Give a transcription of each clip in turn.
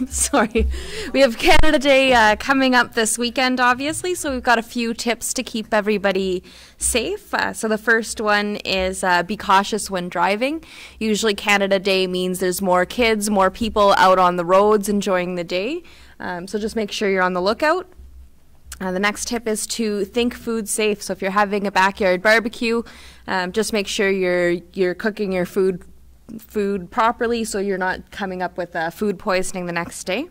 Sorry. We have Canada Day coming up this weekend, obviously, so we've got a few tips to keep everybody safe. So the first one is be cautious when driving. Usually Canada Day means there's more kids, more people out on the roads enjoying the day. So just make sure you're on the lookout. The next tip is to think food safe. So if you're having a backyard barbecue, just make sure you're cooking your food properly so you're not coming up with food poisoning the next day.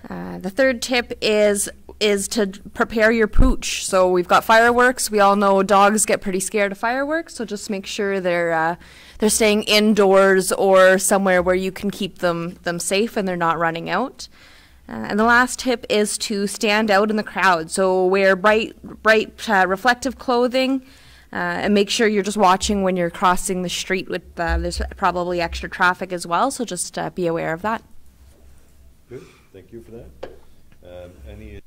The third tip is to prepare your pooch. So we've got fireworks. We all know dogs get pretty scared of fireworks, so just make sure they're staying indoors or somewhere where you can keep them safe and they're not running out. And the last tip is to stand out in the crowd. So wear bright reflective clothing. And make sure you're just watching when you're crossing the street. There's probably extra traffic as well, so just be aware of that. Good, thank you for that. Any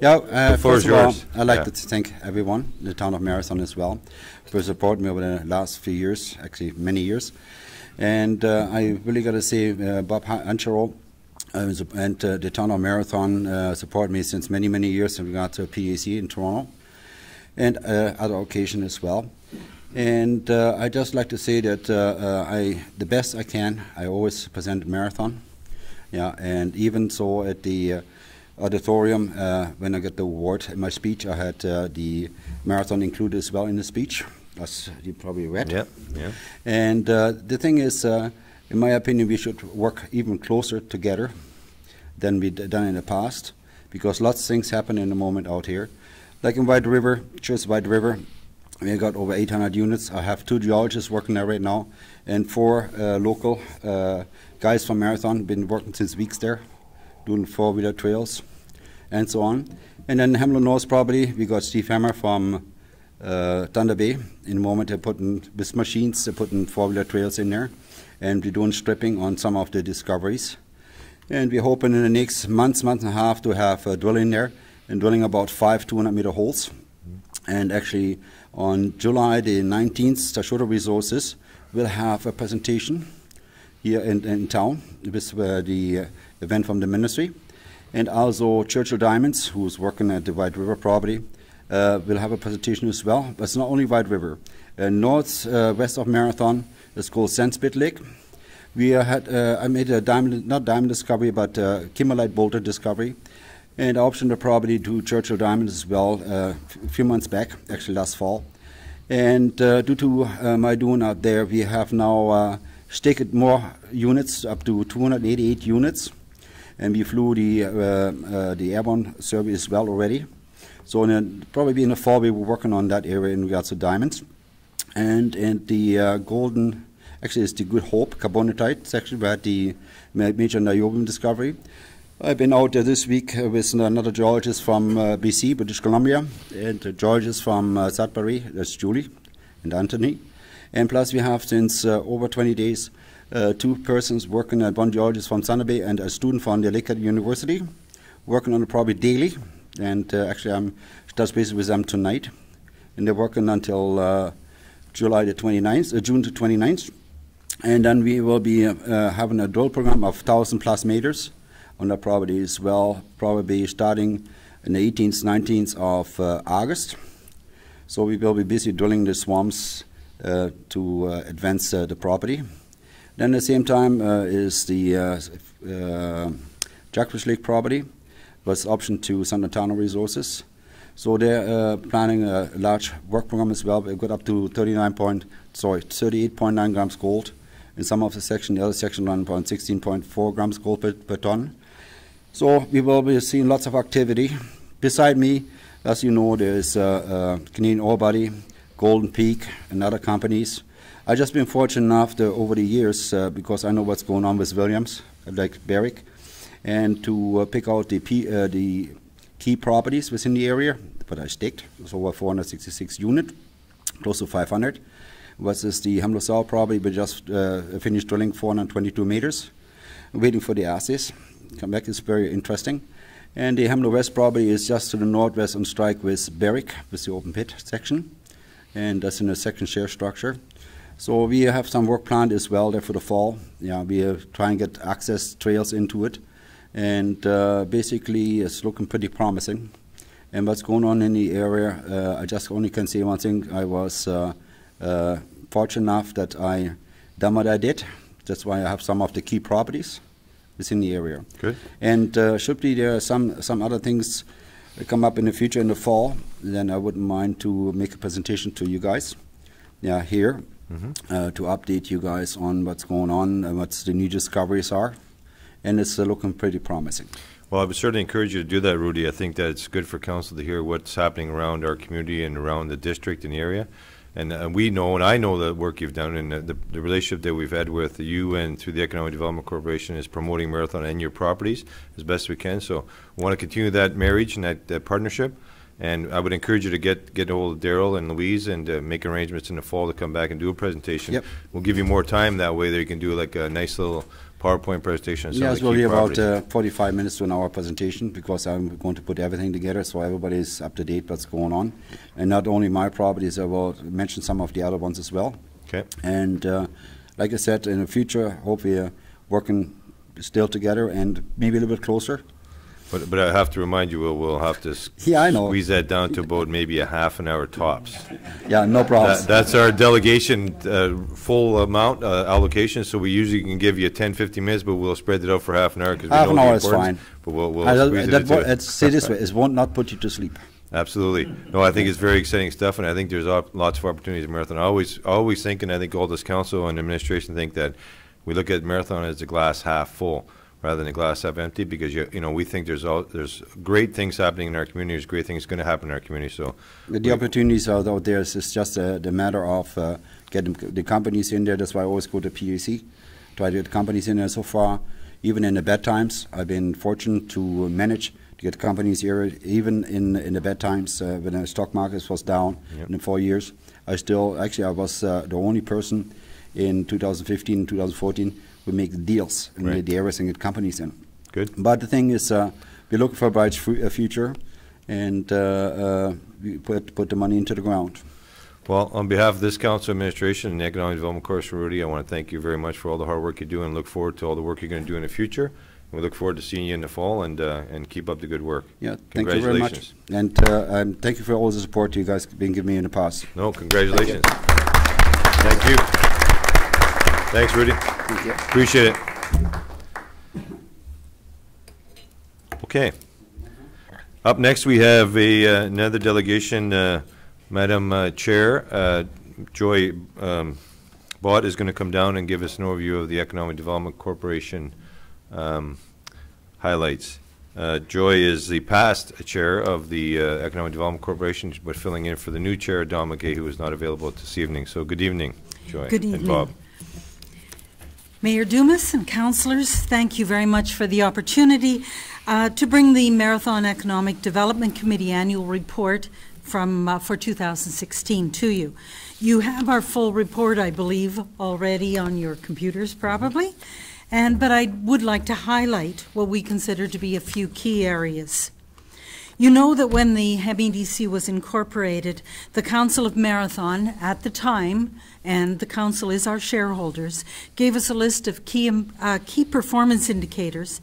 Yeah, The floor first is of all, yours. I'd like Yeah. to thank everyone, the town of Marathon as well, for supporting me over the last few years, actually many years. And I really got to say, Bob Anchero and the town of Marathon support me since many, many years in regard to PAC in Toronto and other occasions as well. And I just like to say that the best I can, I always present Marathon. Yeah, and even so at the auditorium, when I got the award in my speech, I had the Marathon included as well in the speech, as you probably read. Yeah, yeah. And the thing is, in my opinion, we should work even closer together than we've done in the past, because lots of things happen in the moment out here. Like in White River, just White River, we got over 800 units. I have 2 geologists working there right now, and 4 local guys from Marathon, been working since weeks there, doing 4-wheeler trails and so on. And then Hemlow North property, we got Steve Hammer from Thunder Bay. In the moment, they're putting, with machines, they're putting 4-wheeler trails in there, and we're doing stripping on some of the discoveries. And we're hoping in the next month and a half to have drilling there, and drilling about 5 200-meter holes. And actually, on July the 19th, Tashoda Resources will have a presentation here in town with the event from the ministry. And also Churchill Diamonds, who's working at the White River property, will have a presentation as well. But it's not only White River. North-west of Marathon is called Sandspit Lake. I made a not diamond discovery, but kimberlite boulder discovery. And I optioned the property to Churchill Diamonds as well a few months back, actually last fall. And due to my doing out there, we have now staked more units, up to 288 units. And we flew the airborne survey as well already. So probably in the fall, we were working on that area in regards to diamonds. And the golden, actually it's the Good Hope carbonatite section, where the major niobium discovery. I've been out there this week with another geologist from BC, British Columbia, and a geologist from Sudbury, that's Julie and Anthony. And plus we have since over 20 days 2 persons working, one geologist from Thunder Bay and a student from the Lakehead University, working on the property daily. And actually I'm touch base with them tonight. And they're working until June the 29th. And then we will be having a drill program of 1,000+ meters on the property as well, probably starting in the 18th, 19th of August. So we will be busy drilling the swamps to advance the property. Then at the same time is the Jackfish Lake property, was optioned to San Antonio Resources. So they're planning a large work program as well. We've got up to 38.9 grams gold in some of the section. The other section run about 16.4 grams gold per ton. So we will be seeing lots of activity. Beside me, as you know, there's Canadian Ore Body, Golden Peak, and other companies. I've just been fortunate enough to, over the years, because I know what's going on with Williams, like Barrick, and to pick out the key properties within the area. But I staked. It's over 466 units, close to 500. Versus the Hemlow South property, we just finished drilling 422 meters, waiting for the assays. Come back is very interesting. And the Hemlow West property is just to the northwest on strike with Barrick, with the open pit section. And that's in a second share structure. So we have some work planned as well there for the fall. Yeah, we are trying to get access trails into it. And basically it's looking pretty promising. And what's going on in the area, I just only can say one thing. I was fortunate enough that I done what I did. That's why I have some of the key properties within the area. Good. And should be there some other things that come up in the future in the fall, then I wouldn't mind to make a presentation to you guys here to update you guys on what's going on and what the new discoveries are. And it's looking pretty promising. Well, I would certainly encourage you to do that, Rudy. I think that it's good for council to hear what's happening around our community and around the district and the area. And we know, and I know the work you've done, and the relationship that we've had with you and through the Economic Development Corporation is promoting Marathon and your properties as best we can. So we want to continue that marriage and that partnership. And I would encourage you to get a hold of Daryl and Louise and make arrangements in the fall to come back and do a presentation. Yep. We'll give you more time that way that you can do like a nice little PowerPoint presentation on some Yeah, of it the will key be about properties. 45 minutes to an hour presentation, because I'm going to put everything together so everybody is up to date what's going on. And not only my properties, I will mention some of the other ones as well. Okay. And like I said, in the future, hope we're working still together and maybe a little bit closer. But I have to remind you, we'll have to Yeah, I know. squeeze that down to about maybe a half an hour tops. Yeah, no problems. That's our delegation full amount allocation, so we usually can give you 10, 15 minutes, but we'll spread it out for half an hour because we Half know an the hour is importance, fine. but we'll squeeze it into it. Let's say this way, it won't not put you to sleep. Absolutely. No, I think it's very exciting stuff, and I think there's lots of opportunities in Marathon. I always think, and I think all this council and administration think that we look at Marathon as a glass half full rather than a glass half empty, because we think there's great things happening in our community. There's great things going to happen in our community. So The opportunities are out there. It's just the matter of getting the companies in there. That's why I always go to PAC, try to get companies in there. So far, even in the bad times, I've been fortunate to manage to get companies here, even in the bad times when the stock market was down in 4 years. I was the only person in 2015 and 2014 who make deals and Right. the areas and get companies in. good. But the thing is, we're looking for a bright future, and we put the money into the ground. Well, on behalf of this council administration and the Economic Development Course, Rudy, I want to thank you very much for all the hard work you do, and look forward to all the work you're going to do in the future. And we look forward to seeing you in the fall, and keep up the good work. Yeah, thank you very much. And thank you for all the support you guys have been giving me in the past. No, congratulations. Thank you. Thanks, Rudy. Thank you. Appreciate it. Okay. Up next, we have another delegation. Madam Chair, Joy Bott is going to come down and give us an overview of the Economic Development Corporation highlights. Joy is the past chair of the Economic Development Corporation, but filling in for the new chair, Don McKay, who is not available this evening. So good evening, Joy. Good and evening. Bob. Mayor Dumas and councillors, thank you very much for the opportunity to bring the Marathon Economic Development Committee annual report for 2016 to you. You have our full report, I believe, already on your computers probably, but I would like to highlight what we consider to be a few key areas. You know that when the MEDC was incorporated, the Council of Marathon at the time, and the Council is our shareholders, gave us a list of key performance indicators,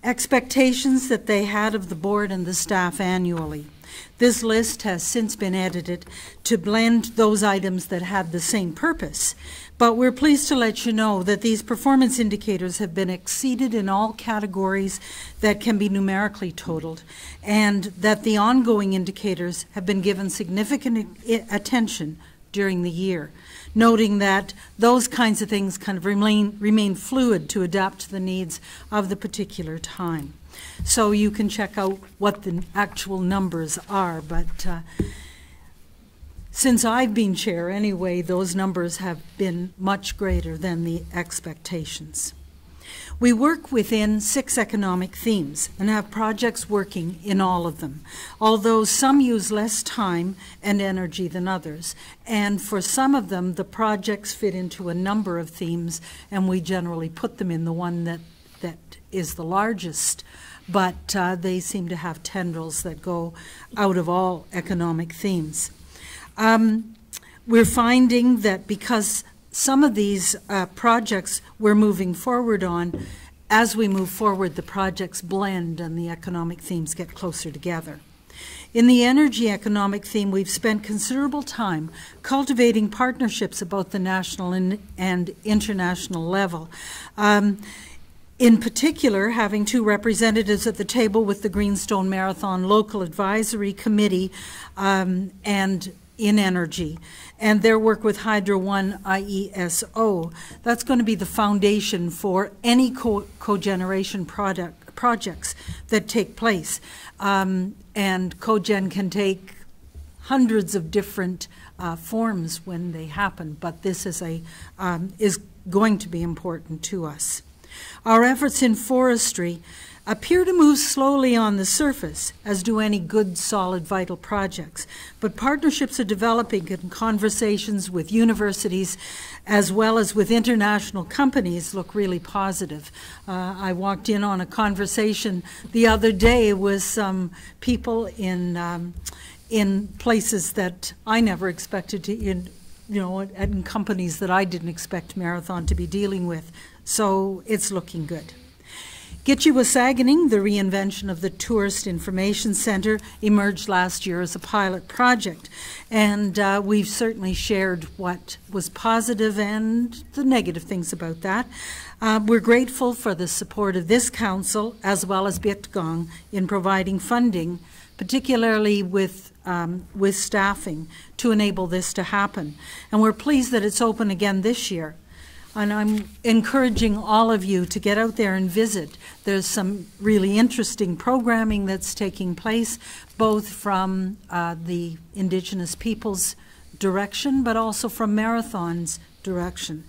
expectations that they had of the board and the staff annually. This list has since been edited to blend those items that had the same purpose, but we're pleased to let you know that these performance indicators have been exceeded in all categories that can be numerically totaled, and that the ongoing indicators have been given significant attention during the year, noting that those kinds of things kind of remain fluid to adapt to the needs of the particular time. So you can check out what the actual numbers are, but since I've been chair anyway, those numbers have been much greater than the expectations. We work within 6 economic themes and have projects working in all of them, although some use less time and energy than others. And for some of them, the projects fit into a number of themes, and we generally put them in the one that is the largest, but they seem to have tendrils that go out of all economic themes. We're finding that because some of these projects we're moving forward on, as we move forward, the projects blend and the economic themes get closer together. In the energy economic theme, we've spent considerable time cultivating partnerships at both the national and international level. In particular, having 2 representatives at the table with the Greenstone Marathon Local Advisory Committee and in energy, and their work with Hydro One IESO. That's going to be the foundation for any cogeneration projects that take place. And cogen can take hundreds of different forms when they happen, but this is going to be important to us. Our efforts in forestry appear to move slowly on the surface, as do any good, solid, vital projects. But partnerships are developing and conversations with universities as well as with international companies look really positive. I walked in on a conversation the other day with some people in places that I never expected to, in companies that I didn't expect Marathon to be dealing with. So it's looking good. Gitche-Wasaganing, the reinvention of the Tourist Information Centre, emerged last year as a pilot project. And we've certainly shared what was positive and the negative things about that. We're grateful for the support of this council as well as Bitgong in providing funding, particularly with staffing, to enable this to happen. And we're pleased that it's open again this year. And I'm encouraging all of you to get out there and visit. There's some really interesting programming that's taking place, both from the Indigenous peoples direction, but also from Marathon's direction.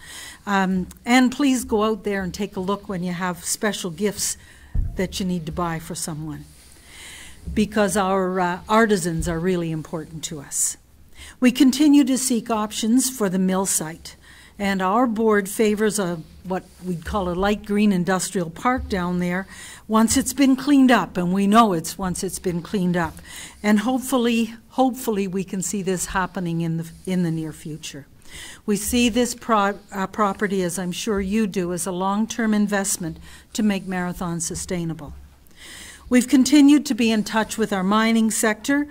And please go out there and take a look when you have special gifts that you need to buy for someone, because our artisans are really important to us. We continue to seek options for the mill site. And our board favors what we'd call a light green industrial park down there once it's been cleaned up, and we know it's once it's been cleaned up. And hopefully we can see this happening in the near future. We see this property, as I'm sure you do, as a long-term investment to make Marathon sustainable. We've continued to be in touch with our mining sector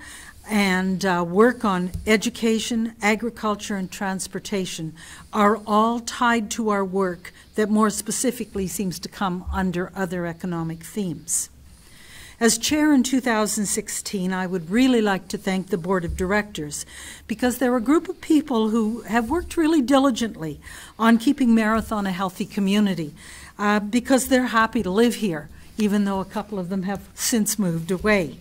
and work on education, agriculture, and transportation are all tied to our work that more specifically seems to come under other economic themes. As chair in 2016, I would really like to thank the board of directors, because they're a group of people who have worked really diligently on keeping Marathon a healthy community, because they're happy to live here, even though a couple of them have since moved away.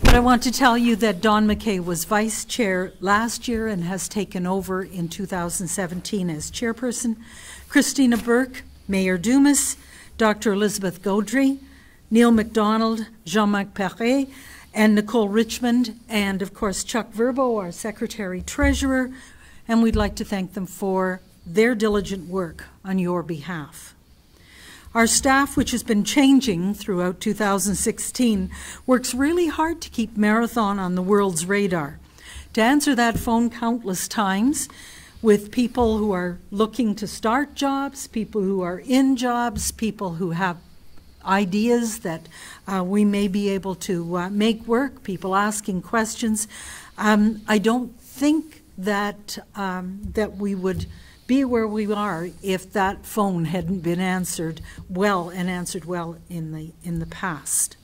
But I want to tell you that Don McKay was vice chair last year and has taken over in 2017 as chairperson. Christina Burke, Mayor Dumas, Dr. Elizabeth Gaudry, Neil MacDonald, Jean-Marc Perret, and Nicole Richmond, and of course Chuck Verbo, our secretary-treasurer, and we'd like to thank them for their diligent work on your behalf. Our staff, which has been changing throughout 2016, works really hard to keep Marathon on the world's radar. To answer that phone countless times with people who are looking to start jobs, people who are in jobs, people who have ideas that we may be able to make work, people asking questions. I don't think that we would be where we are if that phone hadn't been answered well, and answered well in the past.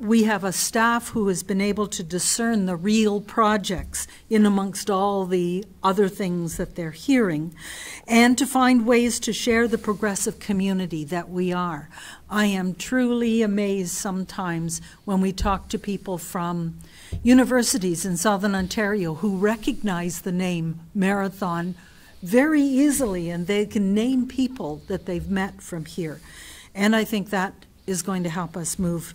We have a staff who has been able to discern the real projects in amongst all the other things that they're hearing, and to find ways to share the progressive community that we are. I am truly amazed sometimes when we talk to people from universities in Southern Ontario who recognize the name Marathon very easily, and they can name people that they've met from here. And I think that is going to help us move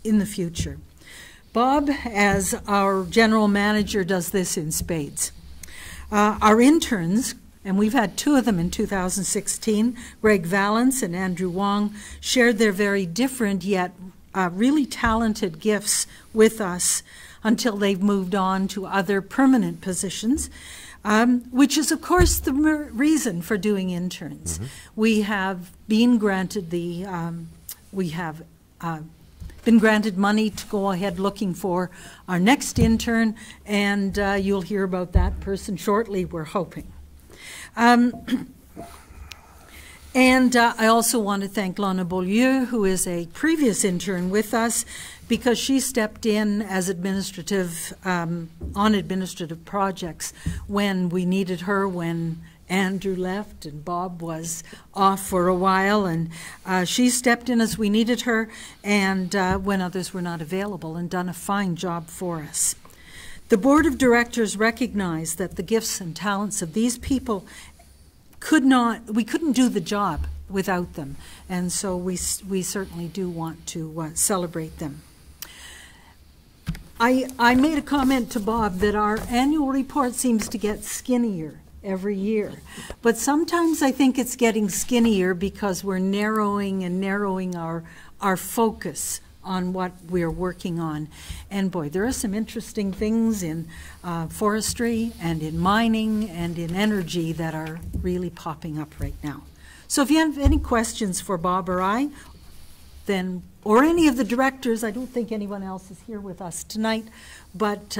in the future. Bob, as our general manager, does this in spades. Our interns, and we've had two of them in 2016, Greg Valance and Andrew Wong, shared their very different yet really talented gifts with us until they've moved on to other permanent positions, which is, of course, the reason for doing interns. Mm-hmm. We have been granted been granted money to go ahead looking for our next intern, and you'll hear about that person shortly, we're hoping. And I also want to thank Lana Beaulieu, who is a previous intern with us, because she stepped in as administrative, on administrative projects when we needed her, when Andrew left and Bob was off for a while, and she stepped in as we needed her, and when others were not available, and done a fine job for us. The board of directors recognized that the gifts and talents of these people we couldn't do the job without them. And so we certainly do want to celebrate them. I made a comment to Bob that our annual report seems to get skinnier every year. But sometimes I think it's getting skinnier because we're narrowing and narrowing our focus on what we're working on. And boy, there are some interesting things in forestry and in mining and in energy that are really popping up right now. So if you have any questions for Bob or I, then, or any of the directors, I don't think anyone else is here with us tonight, but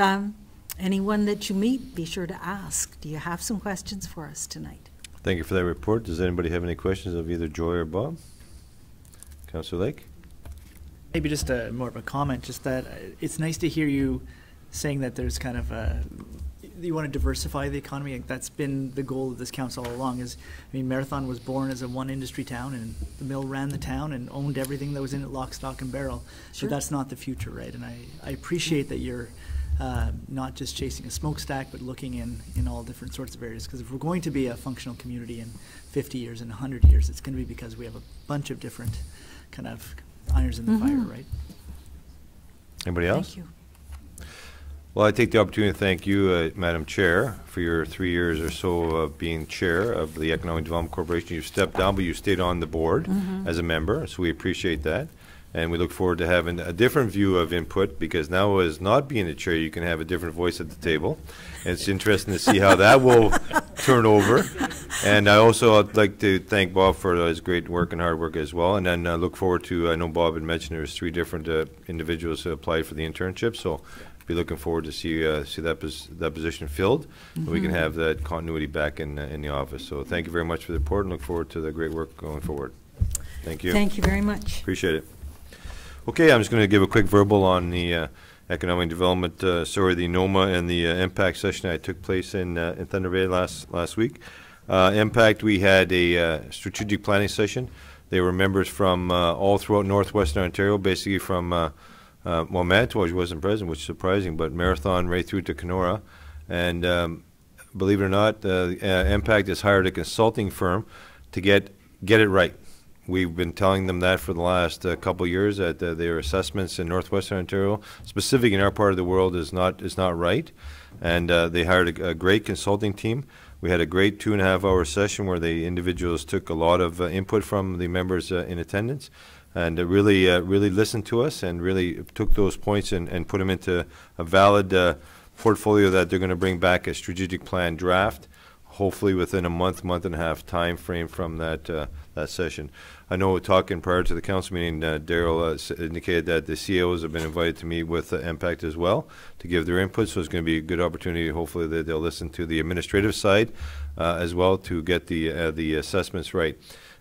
anyone that you meet, be sure to ask. Do you have some questions for us tonight? Thank you for that report. Does anybody have any questions of either Joy or Bob? Councillor Lake? Maybe just more of a comment, just that it's nice to hear you saying that there's kind of you want to diversify the economy. Like that's been the goal of this council all along. I mean, Marathon was born as a one industry town, and the mill ran the town and owned everything that was in it, lock, stock, and barrel. Sure. But that's not the future, right? And I appreciate that you're not just chasing a smokestack, but looking in all different sorts of areas. Because if we're going to be a functional community in 50 years and 100 years, it's going to be because we have a bunch of different kind of irons in the fire, right? Anybody else? Thank you. Well, I take the opportunity to thank you, Madam Chair, for your 3 years or so of being chair of the Economic Development Corporation. You've stepped down, but you stayed on the board as a member, so we appreciate that. And we look forward to having a different view of input, because now as not being a chair, you can have a different voice at the table. And it's interesting to see how that will turn over. And I also would like to thank Bob for his great work and hard work as well. And then look forward to, I know Bob had mentioned there's 3 different individuals who applied for the internship, so be looking forward to see that position filled, and we can have that continuity back in the office. So thank you very much for the report, and look forward to the great work going forward. Thank you. Thank you very much. Appreciate it. Okay, I'm just going to give a quick verbal on the economic development, the NOMA and the impact session that took place in Thunder Bay last week. Impact, we had a strategic planning session. There were members from all throughout northwestern Ontario, basically from well, Manitowoc wasn't present, which is surprising, but Marathon right through to Kenora. And believe it or not, Impact has hired a consulting firm to get it right. We've been telling them that for the last couple of years, that their assessments in northwestern Ontario, specific in our part of the world, is not right. And they hired a great consulting team. We had a great 2.5-hour session where the individuals took a lot of input from the members in attendance, and really listened to us and really took those points and put them into a valid portfolio that they're going to bring back a strategic plan draft, hopefully within a month and a half time frame from that session. I know talking prior to the council meeting, Daryl indicated that the CEOs have been invited to meet with Impact as well to give their input, so it's going to be a good opportunity. Hopefully that they'll listen to the administrative side as well to get the assessments right.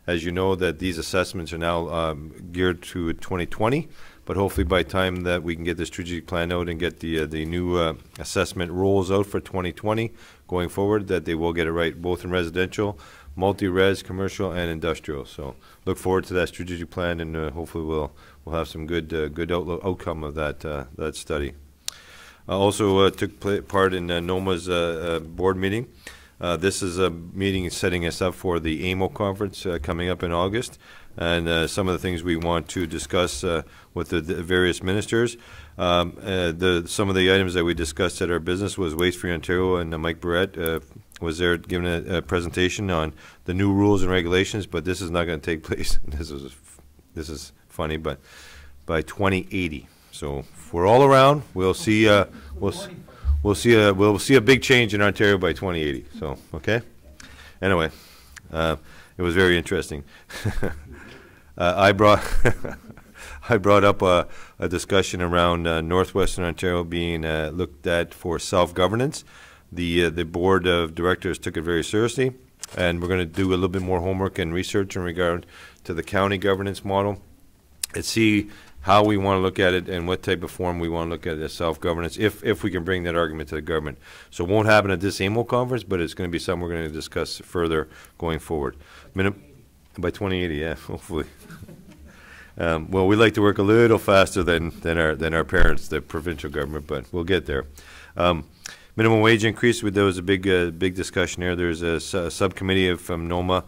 As you know, that these assessments are now geared to 2020, but hopefully by the time that we can get the strategic plan out and get the new assessment rolls out for 2020 going forward, that they will get it right, both in residential, multi-res, commercial, and industrial. So look forward to that strategic plan, and hopefully we'll have some good outcome of that study. Also took part in NOMA's board meeting. This is a meeting setting us up for the AMO conference coming up in August, and some of the things we want to discuss with the various ministers. Some of the items that we discussed at our business was Waste Free Ontario, and Mike Barrett was there giving a presentation on the new rules and regulations, but this is not going to take place. This is funny, but by 2080. So if we're all around, we'll see we'll see a big change in Ontario by 2080. So okay. Anyway, it was very interesting. I brought up a discussion around northwestern Ontario being looked at for self-governance. The board of directors took it very seriously, and we're going to do a little bit more homework and research in regard to the county governance model and see how we want to look at it and what type of form we want to look at it as self-governance, if we can bring that argument to the government. So it won't happen at this AMO conference, but it's going to be something we're going to discuss further going forward. By 2080, yeah, hopefully. Well, we like to work a little faster than our parents, the provincial government, but we'll get there. Minimum wage increase, there was a big discussion there. There's a subcommittee from NOMA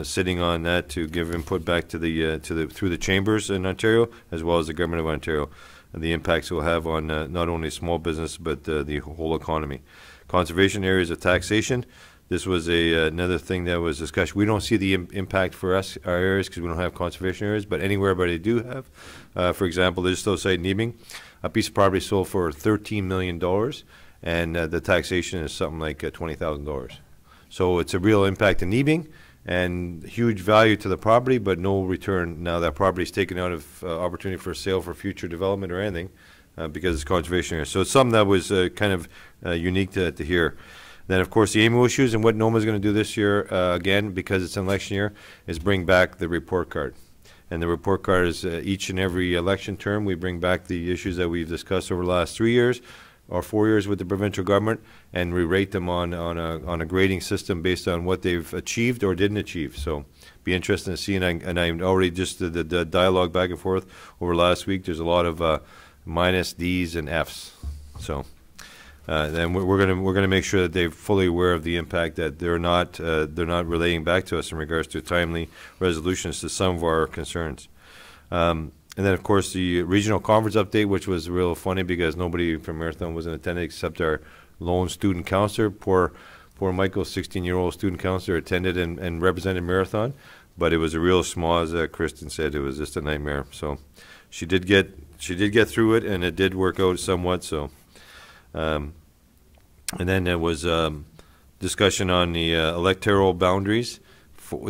sitting on that to give input back to through the chambers in Ontario as well as the government of Ontario, and the impacts it will have on not only small business but the whole economy. Conservation areas of taxation. This was another thing that was discussed. We don't see the impact for us, our areas, because we don't have conservation areas, but anywhere but they do have. For example, there's still site in Ebing, a piece of property sold for $13 million, and the taxation is something like $20,000. So it's a real impact in Ebing, and huge value to the property, but no return. Now that property is taken out of opportunity for sale for future development or anything because it's conservation area. So it's something that was kind of unique to hear. Then, of course, the AMO issues and what NOMA is going to do this year, again, because it's an election year, is bring back the report card. And the report card is each and every election term, we bring back the issues that we've discussed over the last 3 years or 4 years with the provincial government, and we rate them on a grading system based on what they've achieved or didn't achieve. So be interested to see, and I already just the dialogue back and forth over last week, there's a lot of minus, D's, and F's. So then we're gonna make sure that they're fully aware of the impact, that they're not relaying back to us in regards to timely resolutions to some of our concerns. And then, of course, the regional conference update, which was real funny because nobody from Marathon was in attendance except our lone student councillor. Poor Michael, 16-year-old student councillor, attended and represented Marathon, but it was a real schmoz, as Kristen said. It was just a nightmare. So she did get through it, and it did work out somewhat. So, and then there was discussion on the electoral boundaries.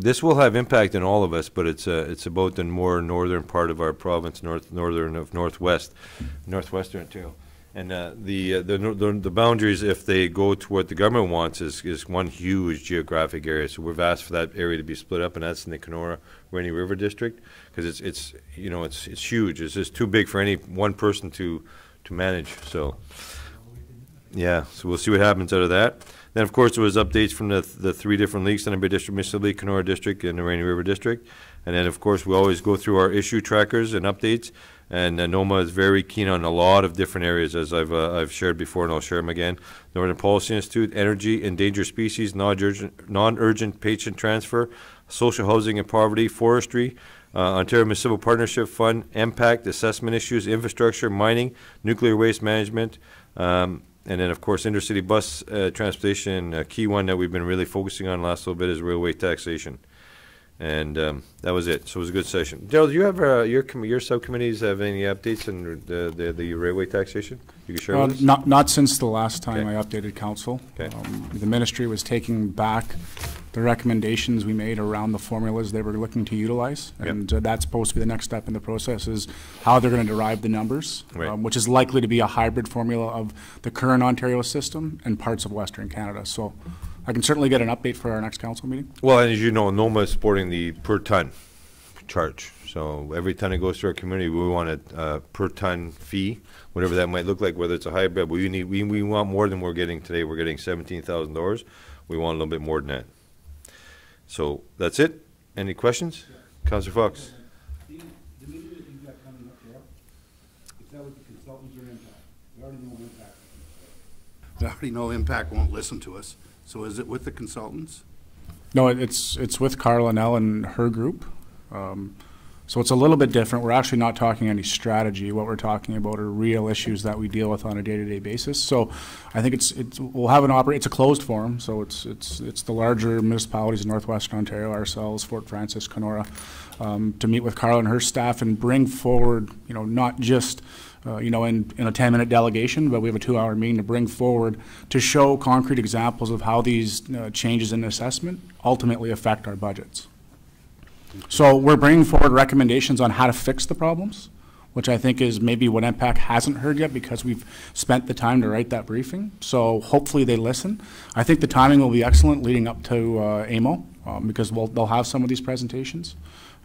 This will have impact on all of us, but it's about the more northern part of our province, northwestern Ontario, and the boundaries, if they go to what the government wants, is one huge geographic area. So we've asked for that area to be split up, and that's in the Kenora Rainy River District, because it's huge. It's just too big for any one person to manage. So yeah, so we'll see what happens out of that. Then, of course, there was updates from the three different leagues, Thunder Bay District, Mississippi, Kenora District, and the Rainy River District. And then, of course, we always go through our issue trackers and updates. And NOMA is very keen on a lot of different areas, as I've shared before, and I'll share them again. Northern Policy Institute, energy, endangered species, non-urgent patient transfer, social housing and poverty, forestry, Ontario Municipal Partnership Fund, impact, assessment issues, infrastructure, mining, nuclear waste management, and then, of course, intercity bus transportation. A key one that we've been really focusing on the last little bit is railway taxation. And that was it. So it was a good session. Daryl, do you have your subcommittees have any updates on the railway taxation you can share with us? Not since the last time I updated council. Okay. The ministry was taking back the recommendations we made around the formulas they were looking to utilize, and that's supposed to be the next step in the process, is how they're going to derive the numbers, which is likely to be a hybrid formula of the current Ontario system and parts of Western Canada. So I can certainly get an update for our next council meeting. Well, and as you know, NOMA is supporting the per ton charge. So every ton it goes to our community, we want a per ton fee, whatever that might look like, whether it's a hybrid. But we want more than we're getting today. We're getting $17,000. We want a little bit more than that. So that's it. Any questions? Yeah. Councillor Fox. The meeting that you've got coming up there, is that with the consultants or impact? We already know impact. We already know impact won't listen to us. So is it with the consultants? No, it's with Carla Nell and her group. So it's a little bit different. We're actually not talking any strategy. What we're talking about are real issues that we deal with on a day-to-day basis. So I think we'll have it's a closed forum. So it's the larger municipalities in Northwestern Ontario, ourselves, Fort Frances, Kenora, to meet with Carla and her staff and bring forward, not just in a 10-minute delegation, but we have a 2-hour meeting to bring forward to show concrete examples of how these changes in assessment ultimately affect our budgets. So we're bringing forward recommendations on how to fix the problems, which I think is maybe what MPAC hasn't heard yet because we've spent the time to write that briefing. So hopefully they listen. I think the timing will be excellent leading up to AMO because they'll have some of these presentations.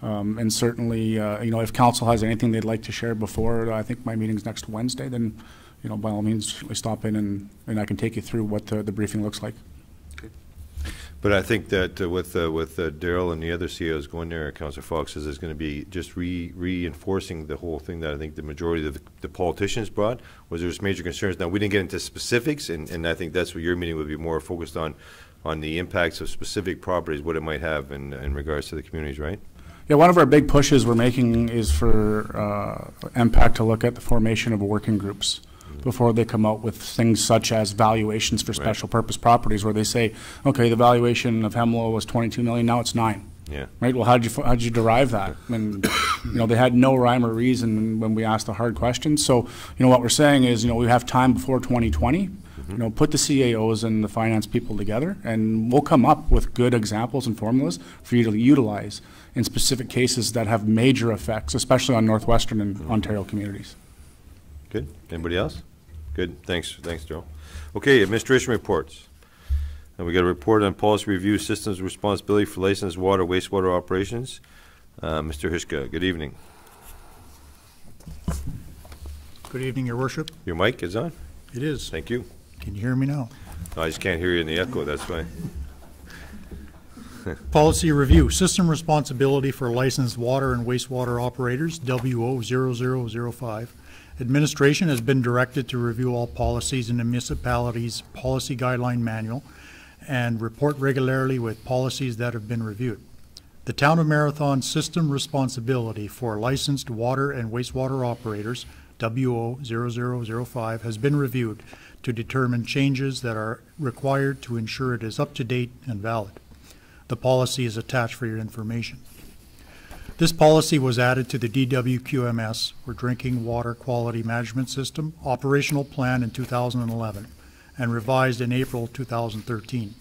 And certainly, if council has anything they'd like to share before, I think my meeting's next Wednesday, then, by all means, stop in and I can take you through what the briefing looks like. But I think that with Daryl and the other CEOs going there, Councillor Fox says it's going to be just reinforcing the whole thing that I think the majority of the politicians brought was there's major concerns. Now, we didn't get into specifics, and I think that's what your meeting would be more focused on the impacts of specific properties, what it might have in regards to the communities, right? Yeah, one of our big pushes we're making is for MPAC to look at the formation of working groups before they come out with things such as valuations for special purpose properties, where they say, okay, the valuation of Hemlo was 22 million, now it's 9. Yeah. Right. Well, how did you derive that? And they had no rhyme or reason when we asked the hard questions. So what we're saying is we have time before 2020. Put the CAOs and the finance people together, and we'll come up with good examples and formulas for you to utilize in specific cases that have major effects, especially on Northwestern and Ontario communities. Good. Anybody else? Good. Thanks, Joe. Okay, administration reports. And we got a report on policy review systems responsibility for licensed water, wastewater operations. Mr. Hishka, good evening. Good evening, Your Worship. Your mic is on? It is. Thank you. Can you hear me now? No, I just can't hear you in the echo, that's fine. Policy review, system responsibility for licensed water and wastewater operators, WO0005. Administration has been directed to review all policies in the municipality's policy guideline manual and report regularly with policies that have been reviewed. The Town of Marathon's system responsibility for licensed water and wastewater operators, WO0005, has been reviewed to determine changes that are required to ensure it is up to date and valid. The policy is attached for your information. This policy was added to the DWQMS, or Drinking Water Quality Management System, operational plan in 2011 and revised in April 2013.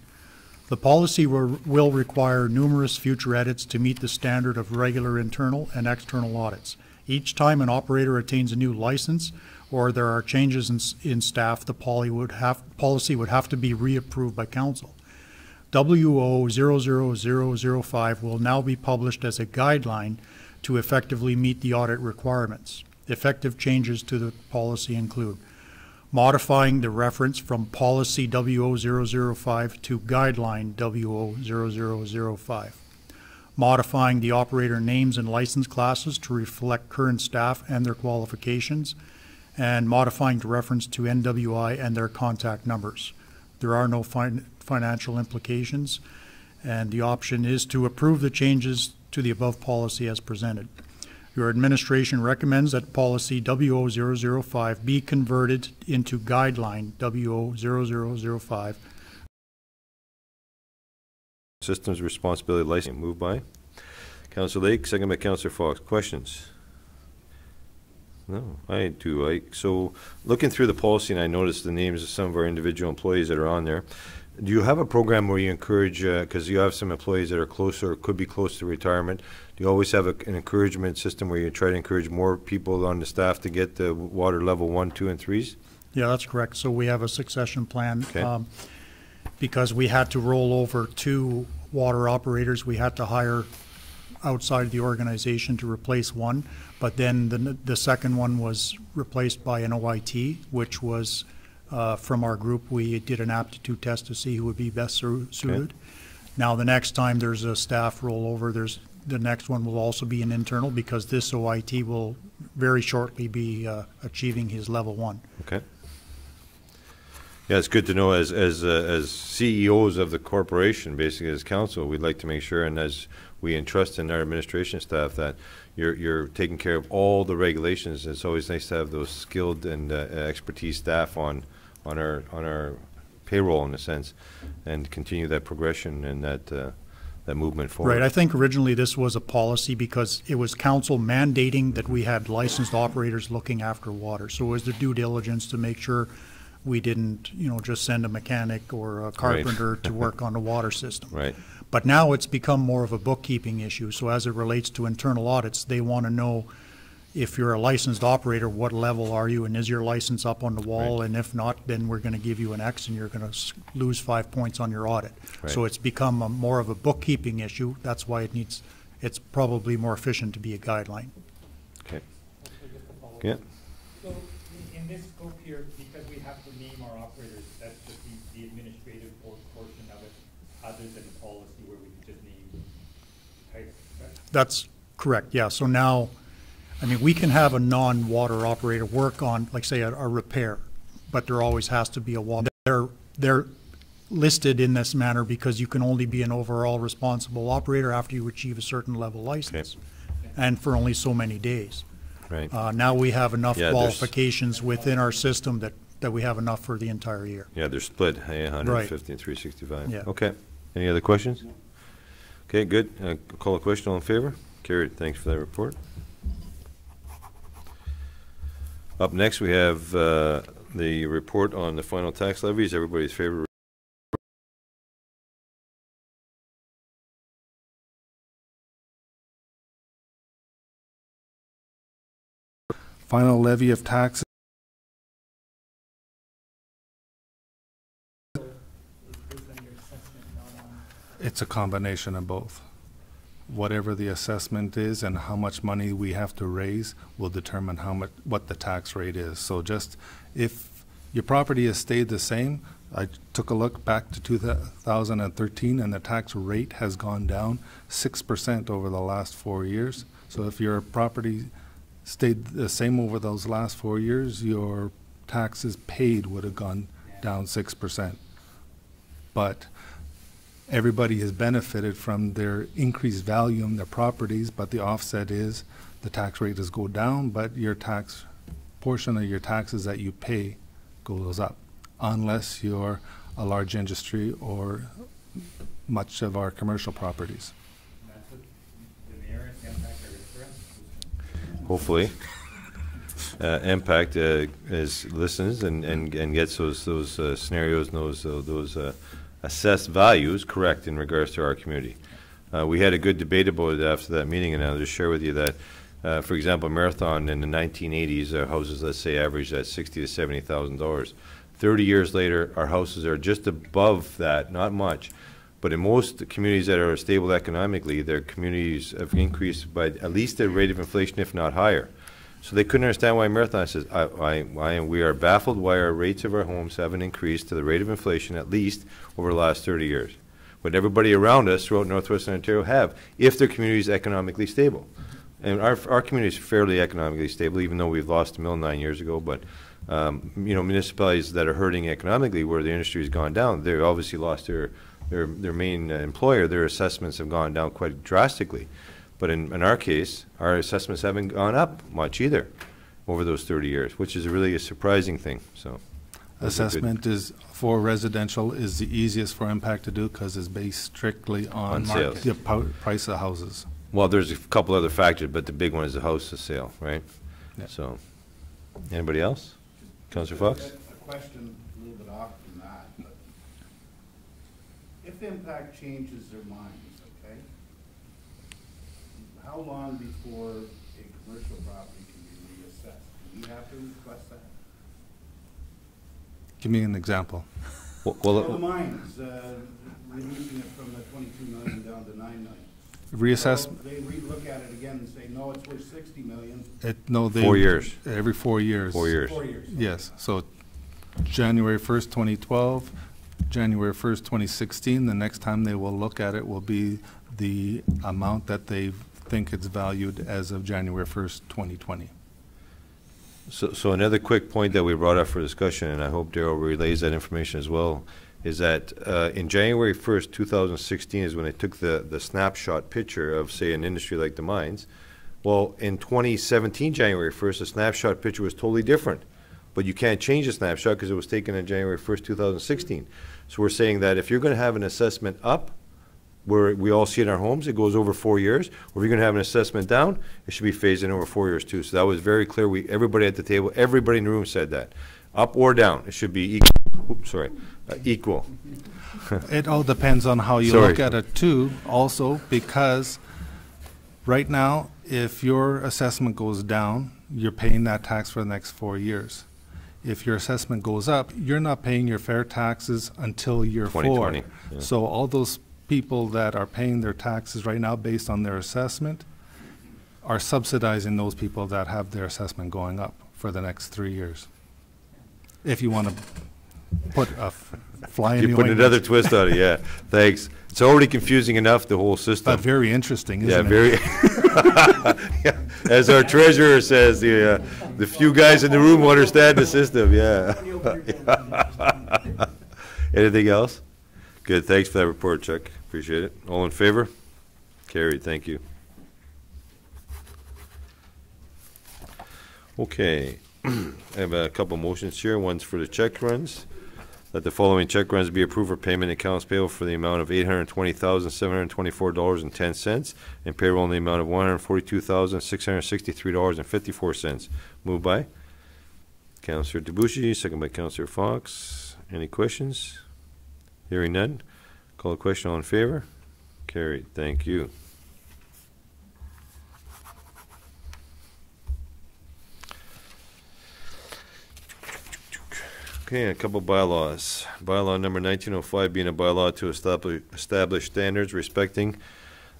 The policy will require numerous future edits to meet the standard of regular internal and external audits. Each time an operator attains a new license or there are changes in staff, the policy would have to be reapproved by council. WO0005 will now be published as a guideline to effectively meet the audit requirements. Effective changes to the policy include modifying the reference from policy WO0005 to guideline WO0005, modifying the operator names and license classes to reflect current staff and their qualifications, and modifying the reference to NWI and their contact numbers. There are no financial implications, and the option is to approve the changes to the above policy as presented. Your administration recommends that policy WO0005 be converted into guideline WO0005. Systems responsibility license. Moved by Councillor Lake, second by Councillor Fox. Questions? No, I do. So looking through the policy, and I noticed the names of some of our individual employees that are on there. Do you have a program where you encourage, because you have some employees that are close or could be close to retirement, do you always have an encouragement system where you try to encourage more people on the staff to get the water level 1, 2, and 3s? Yeah, that's correct. So we have a succession plan. Okay. Because we had to roll over 2 water operators, we had to hire outside the organization to replace one, but then the second one was replaced by an OIT, which was from our group. We did an aptitude test to see who would be best suited. Okay. Now the next time there's a staff rollover, the next one will also be an internal, because this OIT will very shortly be achieving his level 1. Okay. Yeah, it's good to know as CEOs of the corporation, basically as council, we'd like to make sure, and as we entrust in our administration staff, that you're taking care of all the regulations. It's always nice to have those skilled and expertise staff on our payroll, in a sense, and continue that progression and that movement forward. Right. I think originally this was a policy because it was council mandating that we had licensed operators looking after water. So it was the due diligence to make sure we didn't, just send a mechanic or a carpenter right. to work on the water system. Right. But now it's become more of a bookkeeping issue. So as it relates to internal audits, they want to know, if you're a licensed operator, what level are you, and is your license up on the wall? Right. And if not, then we're going to give you an X, and you're going to lose 5 points on your audit. Right. So it's become more of a bookkeeping issue. That's why it's probably more efficient to be a guideline. Okay. Yeah. So in this scope here, because we have to name our operators, that's just the administrative portion of it, other than That's correct, yeah. So now, I mean, we can have a non-water operator work on, like say, a repair, but there always has to be a water. They're listed in this manner because you can only be an overall responsible operator after you achieve a certain level license, and for only so many days. Right. Now we have enough Yeah, qualifications within our system that we have enough for the entire year. Yeah, they're split, 150 and 365. Yeah. Okay. Any other questions? Okay, good. Call a question. All in favor? Carried. Thanks for that report. Up next, we have the report on the final tax levies. Everybody's favorite. Final levy of taxes. It's a combination of both. Whatever the assessment is and how much money we have to raise will determine what the tax rate is. So just if your property has stayed the same, I took a look back to 2013 and the tax rate has gone down 6% over the last 4 years. So if your property stayed the same over those last 4 years, your taxes paid would have gone down 6%. But everybody has benefited from their increased value in their properties, but the offset is the tax rate does go down, but your tax portion of your taxes that you pay goes up, unless you're a large industry or much of our commercial properties. Hopefully, Impact listens and gets those scenarios and those assessed values correct in regards to our community. We had a good debate about it after that meeting, and I'll just share with you that, for example, Marathon in the 1980s, our houses, let's say, averaged at $60,000 to $70,000. 30 years later, our houses are just above that, not much. But in most communities that are stable economically, their communities have increased by at least the rate of inflation, if not higher. So they couldn't understand why Marathon says, we are baffled why our rates of our homes haven't increased to the rate of inflation at least over the last 30 years. But everybody around us throughout Northwestern Ontario have, if their community is economically stable. And our community is fairly economically stable, even though we've lost a mill 9 years ago. But municipalities that are hurting economically, where the industry has gone down, they've obviously lost their main employer. Their assessments have gone down quite drastically. But in our case, our assessments haven't gone up much either over those 30 years, which is really a surprising thing. So, assessment is for residential is the easiest for Impact to do because it's based strictly on sales. The price of houses. Well, there's a couple other factors, but the big one is the house sale, right? Yeah. So, anybody else? Councillor Fox? A question a little bit off from that, but if Impact changes their minds, okay, how long before a commercial property can be reassessed? Do we have to request that? Give me an example. Well, the mines, reducing it from the 22 million down to 9 million. Reassess. So they re-look at it again and say, no, it's worth 60 million. 4 years. Every 4 years. 4 years. 4 years. Yes. So January 1st, 2012, January 1st, 2016, the next time they will look at it will be the amount that they think it's valued as of January 1st, 2020. So another quick point that we brought up for discussion, and I hope Darrell relays that information as well, is that in January 1st, 2016 is when they took the snapshot picture of, say, an industry like the mines. Well, in 2017, January 1st, the snapshot picture was totally different. But you can't change the snapshot because it was taken on January 1st, 2016. So we're saying that if you're going to have an assessment up, where we all see in our homes, it goes over 4 years, or if you're going to have an assessment down, it should be phased in over 4 years too. So that was very clear. Everybody at the table, everybody in the room said that. Up or down, it should be equal. Oops, sorry, equal. It all depends on how you look at it too, also, because right now, if your assessment goes down, you're paying that tax for the next 4 years. If your assessment goes up, you're not paying your fair taxes until year 4. Yeah. So all those people that are paying their taxes right now based on their assessment are subsidizing those people that have their assessment going up for the next 3 years. If you want to put a fly in You the put ointment. another twist on it, yeah. Thanks. It's already confusing enough, the whole system. But very interesting, isn't Yeah, it? very. Yeah. As our treasurer says, the few guys in the room who understand the system, yeah. Anything else? Good, thanks for that report, Chuck. Appreciate it. All in favor? Carried, thank you. Okay, I have a couple motions here. One's for the check runs. That the following check runs be approved for payment in accounts payable for the amount of $820,724.10 and payroll in the amount of $142,663.54. Moved by Councillor Debussy, second by Councillor Fox. Any questions? Hearing none. Call the question. All in favor? Carried. Thank you. Okay, a couple bylaws. Bylaw number 1905 being a bylaw to establish standards respecting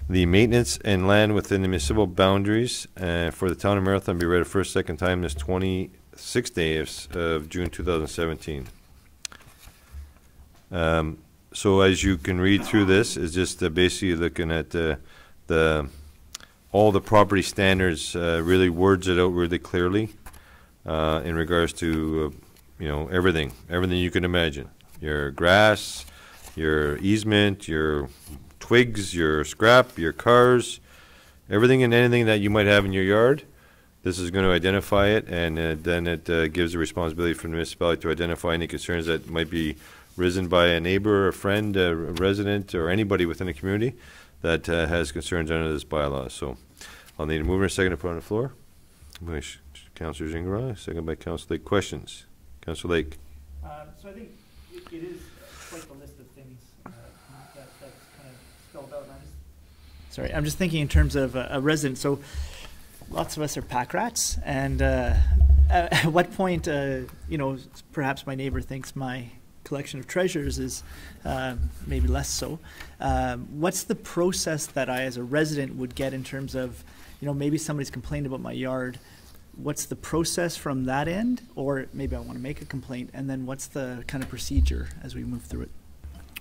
the maintenance and land within the municipal boundaries for the town of Marathon be read a first, second time this 26th day of June 2017. So as you can read through this, is just basically looking at all the property standards, really words it out really clearly in regards to you know, everything you can imagine. Your grass, your easement, your twigs, your scrap, your cars, everything and anything that you might have in your yard. This is going to identify it, and then it gives a responsibility for the municipality to identify any concerns that might be risen by a neighbor, a friend, a resident, or anybody within the community that has concerns under this bylaw. So I'll need a mover and a second to put on the floor. Councillor Gingras, second by Councillor Lake. Questions? Councillor Lake. So I think it is quite the list of things that's kind of spelled out. I'm just thinking in terms of a resident. So lots of us are pack rats, and at what point, you know, perhaps my neighbor thinks my collection of treasures is maybe less so. What's the process that I, as a resident, would get in terms of, you know, maybe somebody's complained about my yard? What's the process from that end? Or maybe I want to make a complaint, and then what's the kind of procedure as we move through it?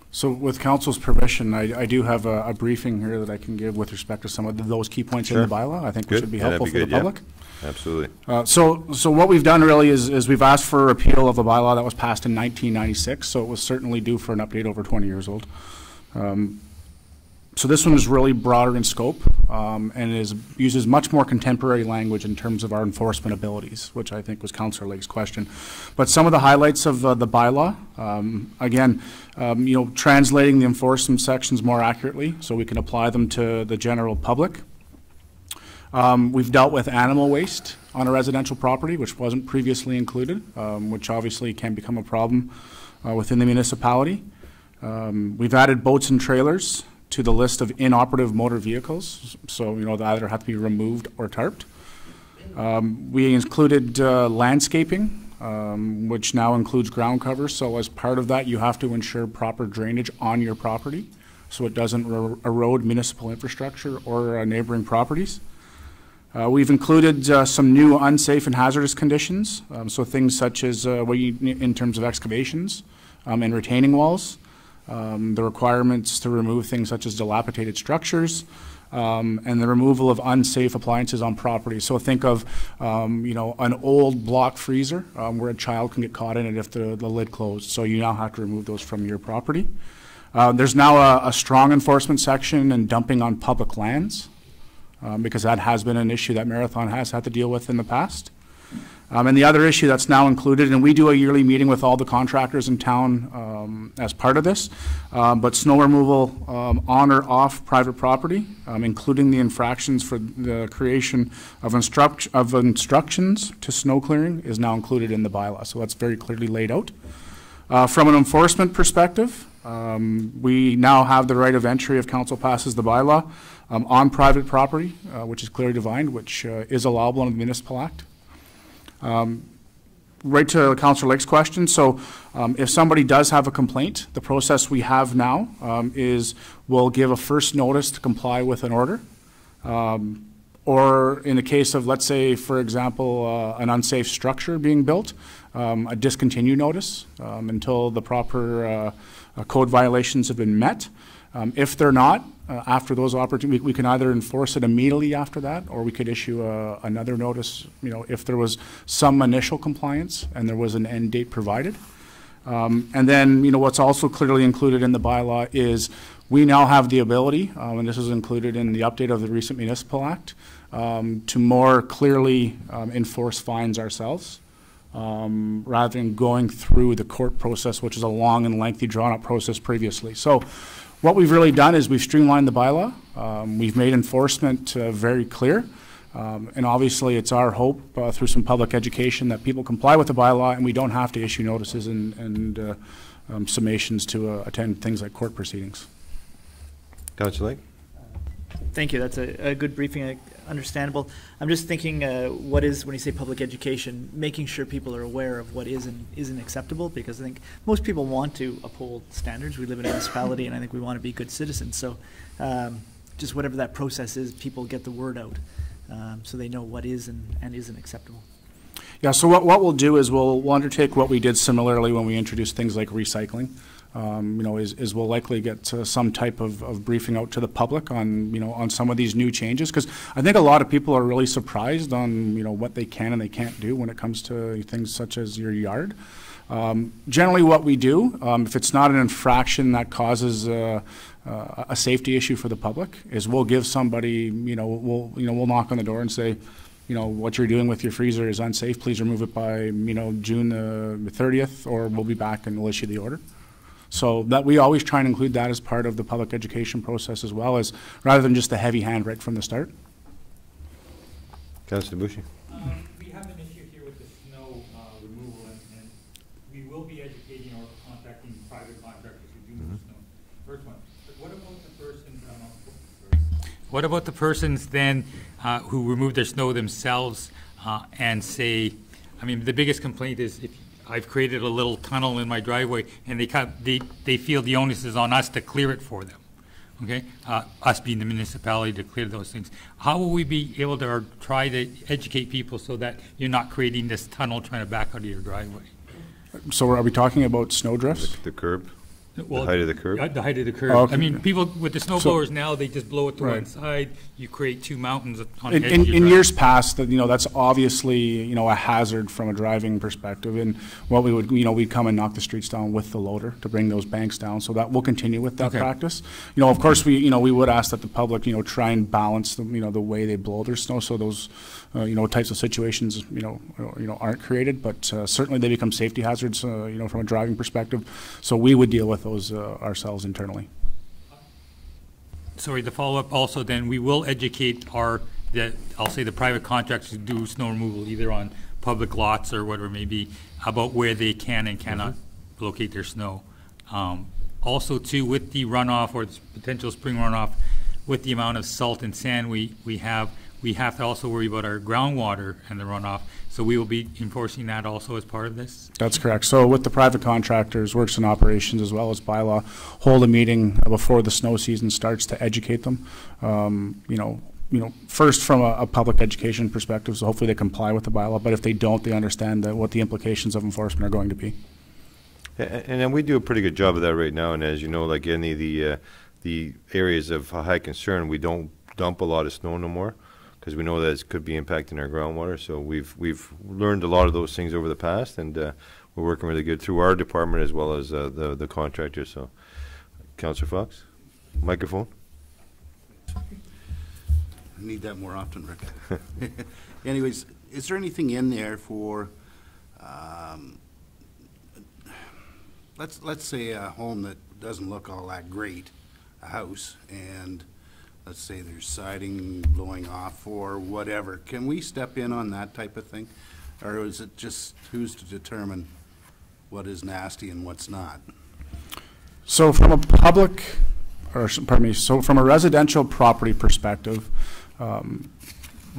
So with council's permission, I do have a briefing here that I can give with respect to some of those key points in the bylaw. I think which would be helpful for the public. Yeah. Absolutely. So what we've done really is we've asked for a repeal of a bylaw that was passed in 1996, so it was certainly due for an update, over 20 years old. So this one is really broader in scope and uses much more contemporary language in terms of our enforcement abilities, which I think was Councillor Lake's question. But some of the highlights of the bylaw, again, you know, translating the enforcement sections more accurately so we can apply them to the general public. We've dealt with animal waste on a residential property, which wasn't previously included, which obviously can become a problem within the municipality. We've added boats and trailers to the list of inoperative motor vehicles, so you know they either have to be removed or tarped. We included landscaping, which now includes ground cover. So as part of that, you have to ensure proper drainage on your property, so it doesn't erode municipal infrastructure or neighboring properties. We've included some new unsafe and hazardous conditions, so things such as in terms of excavations and retaining walls. The requirements to remove things such as dilapidated structures, and the removal of unsafe appliances on property. So think of, you know, an old block freezer where a child can get caught in it if the lid closed. So you now have to remove those from your property. There's now a strong enforcement section in dumping on public lands, because that has been an issue that Marathon has had to deal with in the past. And the other issue that's now included, and we do a yearly meeting with all the contractors in town as part of this, but snow removal on or off private property, including the infractions for the creation of instructions to snow clearing, is now included in the bylaw. So that's very clearly laid out. From an enforcement perspective, we now have the right of entry if council passes the bylaw on private property, which is clearly defined, which is allowable under the Municipal Act. Right to Councillor Lake's question, so if somebody does have a complaint, the process we have now is we'll give a first notice to comply with an order. or in the case of, let's say, for example, an unsafe structure being built, a discontinue notice until the proper code violations have been met. If they're not, after those opportunities, we can either enforce it immediately after that, or we could issue another notice, if there was some initial compliance and there was an end date provided. And then, what's also clearly included in the bylaw is we now have the ability, and this is included in the update of the recent Municipal Act, to more clearly enforce fines ourselves, rather than going through the court process, which is a long and lengthy drawn-out process previously. So what we've really done is we've streamlined the bylaw. We've made enforcement very clear. And obviously, it's our hope through some public education that people comply with the bylaw and we don't have to issue notices and summations to attend things like court proceedings. Councillor Lake? Thank you. That's a good briefing, understandable. I'm just thinking, what is, when you say public education, making sure people are aware of what is and isn't acceptable, because I think most people want to uphold standards. We live in a municipality, and I think we want to be good citizens. So just whatever that process is, people get the word out so they know what is and isn't acceptable. Yeah, so what we'll do is we'll undertake what we did similarly when we introduced things like recycling. Is we'll likely get some type of briefing out to the public on, on some of these new changes, because I think a lot of people are really surprised on, what they can and they can't do when it comes to things such as your yard. Generally what we do, if it's not an infraction that causes a safety issue for the public, is we'll give somebody, we'll knock on the door and say, what you're doing with your freezer is unsafe. Please remove it by, June the 30th, or we'll be back and we'll issue the order. So that we always try and include that as part of the public education process, as well as, rather than just the heavy hand right from the start. Councillor Bushy. We have an issue here with the snow removal, and we will be educating or contacting private contractors who do the snow. First one. But what about the persons? What about the persons then who remove their snow themselves and say, I mean, the biggest complaint is if I've created a little tunnel in my driveway, and they feel the onus is on us to clear it for them. Okay, us being the municipality to clear those things. How will we be able to or try to educate people so that you're not creating this tunnel trying to back out of your driveway? So are we talking about snow drifts? The curb? Well, the height of the curb? The height of the curb. Oh, okay. I mean, people with the snow blowers now, they just blow it to one side. You create two mountains on the edge of your in driveway. years past, that's obviously, a hazard from a driving perspective. And what we would, we'd come and knock the streets down with the loader to bring those banks down. So that we'll continue with that practice. Of course, we would ask that the public, try and balance the, the way they blow their snow, so those, types of situations, aren't created. But certainly they become safety hazards, from a driving perspective. So we would deal with those ourselves internally. Sorry, to follow up also then, we will educate I'll say the private contractors who do snow removal either on public lots or whatever it may be, about where they can and cannot locate their snow. Also too, with the runoff or the potential spring runoff, with the amount of salt and sand we have to also worry about our groundwater and the runoff. So we will be enforcing that also as part of this? That's correct. So with the private contractors, works and operations, as well as bylaw, hold a meeting before the snow season starts to educate them. First from a public education perspective, so hopefully they comply with the bylaw, but if they don't, they understand what the implications of enforcement are going to be. And then we do a pretty good job of that right now, and as you know, like any of the areas of high concern, we don't dump a lot of snow no more, because we know that it could be impacting our groundwater. So we've learned a lot of those things over the past, and we're working really good through our department as well as the contractors. So, Councillor Fox, microphone. I need that more often, Rick. Anyways, is there anything in there for, let's say a home that doesn't look all that great, a house, and let's say there's siding blowing off or whatever. Can we step in on that type of thing? Or is it just who's to determine what is nasty and what's not? So from a residential property perspective,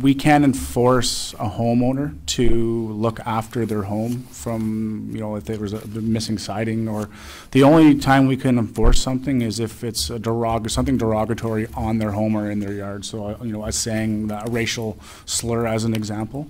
we can enforce a homeowner to look after their home from, you know, if there was a missing siding, or the only time we can enforce something is if it's a something derogatory on their home or in their yard. So, you know, us saying a racial slur as an example.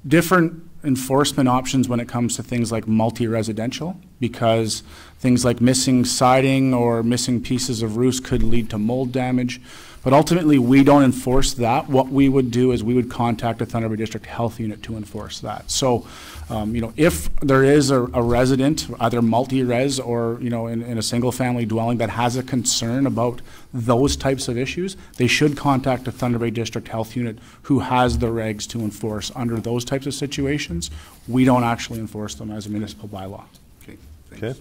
Different enforcement options when it comes to things like multi-residential, because things like missing siding or missing pieces of roofs could lead to mold damage. But ultimately, we don't enforce that. What we would do is we would contact a Thunder Bay District Health Unit to enforce that. So, you know, if there is a resident, either multi-res or, you know, in a single-family dwelling that has a concern about those types of issues, they should contact a Thunder Bay District Health Unit who has the regs to enforce under those types of situations. We don't actually enforce them as a municipal bylaw. Okay, thanks. Okay.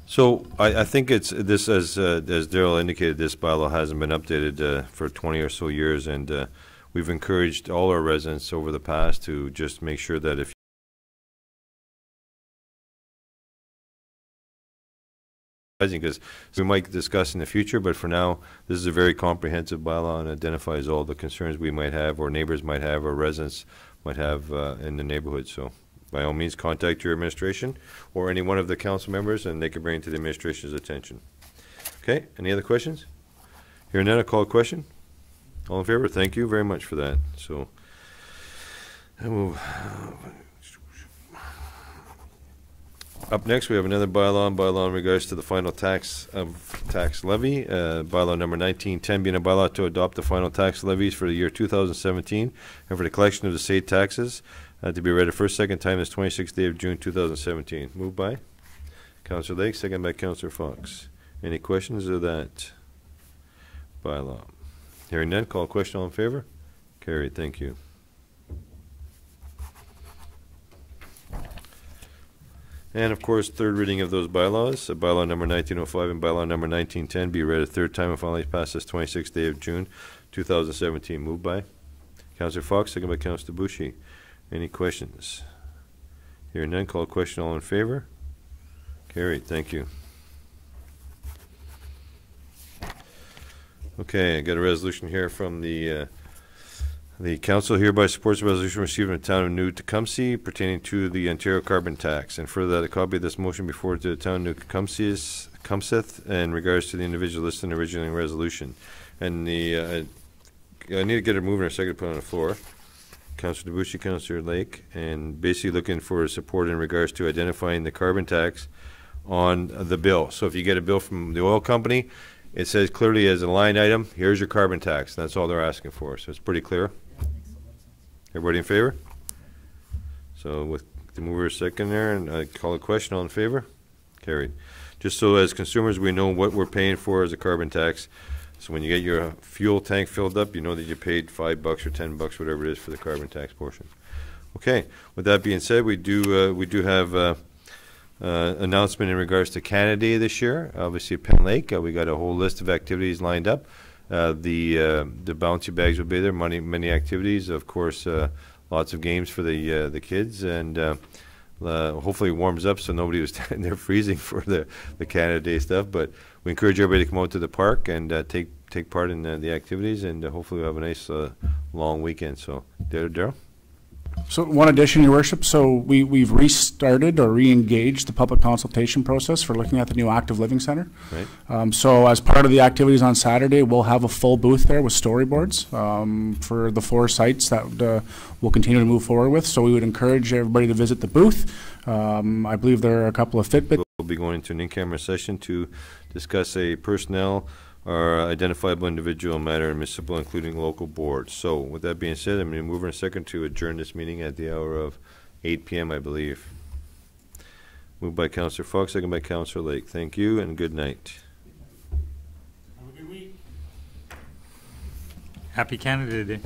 So I think it's this, as Daryl indicated, this bylaw hasn't been updated for 20 or so years, and we've encouraged all our residents over the past to just make sure that if because we might discuss in the future, but for now, this is a very comprehensive bylaw and identifies all the concerns we might have, or neighbors might have, or residents might have in the neighborhood. So, by all means, contact your administration or any one of the council members, and they can bring it to the administration's attention. Okay, any other questions? Hearing none, I'll call a question. All in favor? Thank you very much for that. So, up next, we have another bylaw in regards to the final tax levy. Bylaw number 1910 being a bylaw to adopt the final tax levies for the year 2017 and for the collection of the state taxes. To be read a first, second time this 26th day of June 2017. Moved by Councillor Lake, second by Councillor Fox. Any questions of that bylaw? Hearing none, call a question. All in favor? Carried. Thank you. And of course, third reading of those bylaws, bylaw number 1905 and bylaw number 1910 be read a third time and finally passed this 26th day of June 2017. Moved by Councillor Fox, second by Councillor Bushi. Any questions? Hearing none, call a question. All in favor? Carried. Thank you. Okay, I got a resolution here from the council hereby supports a resolution received from the town of New Tecumseh pertaining to the Ontario carbon tax, and further that a copy of this motion be forwarded to the town of New Tecumseh in regards to the individual listed in the originating resolution. And I need to get a mover and a second to put on the floor. Councillor Debussy, Councillor Lake, and basically looking for support in regards to identifying the carbon tax on the bill. So if you get a bill from the oil company, it says clearly as a line item, here's your carbon tax. That's all they're asking for. So it's pretty clear. Everybody in favor? So with the mover second there, and I call a question. All in favor? Carried. Just so as consumers we know what we're paying for as a carbon tax. So when you get your fuel tank filled up, you know that you paid $5 or $10, whatever it is, for the carbon tax portion. Okay. With that being said, we do have announcement in regards to Canada Day this year. Obviously, at Penn Lake, we got a whole list of activities lined up. The bouncy bags will be there. Many activities, of course. Lots of games for the kids, and hopefully it warms up so nobody was standing there freezing for the Canada Day stuff. But we encourage everybody to come out to the park and take part in the activities, and hopefully we'll have a nice long weekend. So, Daryl? So one addition, Your Worship. So we've restarted or re-engaged the public consultation process for looking at the new active living center. Right. So as part of the activities on Saturday, we'll have a full booth there with storyboards for the 4 sites that we'll continue to move forward with. So we would encourage everybody to visit the booth. I believe there are a couple of Fitbit. We'll be going into an in-camera session to discuss a personnel or identifiable individual matter in municipal, including local boards. So with that being said, I'm going to move in a second to adjourn this meeting at the hour of 8 p.m., I believe. Moved by Councillor Fox, second by Councillor Lake. Thank you and good night. Have a good week. Happy Canada Day.